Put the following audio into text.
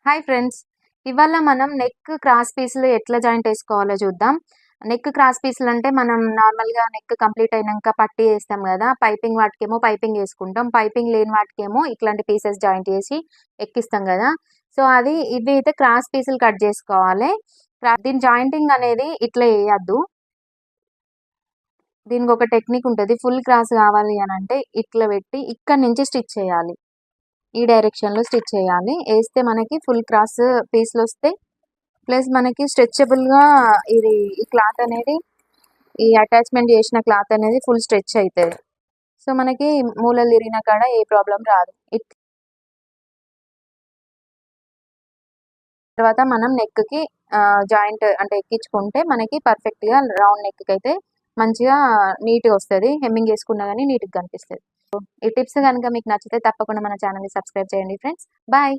Hi friends, ఇవాళ మనం neck cross పీస్లు ఎట్లా జాయింట్ వేసుకోవాలో చూద్దాం. నెక్ క్రాస్ పీస్లు అంటే మనం నార్మల్గా నెక్ కంప్లీట్ అయినాక పట్టీ వేస్తాం కదా, పైపింగ్ వాటికేమో పైపింగ్ వేసుకుంటాం, పైపింగ్ లేని వాటికేమో ఇట్లాంటి పీసెస్ జాయింట్ చేసి ఎక్కిస్తాం కదా. సో అది ఇవి అయితే క్రాస్ పీసులు కట్ చేసుకోవాలి. దీని జాయింటింగ్ అనేది ఇట్లా వేయద్దు, దీనికి ఒక టెక్నిక్ ఉంటుంది. ఫుల్ క్రాస్ కావాలి అని అంటే ఇట్లా పెట్టి ఇక్కడ నుంచి స్టిచ్ చేయాలి, ఈ డైరెక్షన్లో స్టిచ్ చేయాలి. వేస్తే మనకి ఫుల్ క్రాస్ పీస్లు వస్తాయి. ప్లస్ మనకి స్ట్రెచబుల్గా ఇది ఈ క్లాత్ అనేది, ఈ అటాచ్మెంట్ చేసిన క్లాత్ అనేది ఫుల్ స్ట్రెచ్ అవుతుంది. సో మనకి మూలలు తిరిగిన కాడ ఏ ప్రాబ్లం రాదు. తర్వాత మనం నెక్కి జాయింట్ అంటే ఎక్కించుకుంటే మనకి పర్ఫెక్ట్గా రౌండ్ నెక్కి అయితే మంచిగా నీట్గా వస్తుంది. హెమ్మింగ్ చేసుకున్నా కానీ నీట్గా కనిపిస్తుంది. ఈ టిప్స్ కనుక మీకు నచ్చితే తప్పకుండా మన ఛానల్ని సబ్స్క్రైబ్ చేయండి ఫ్రెండ్స్. బాయ్.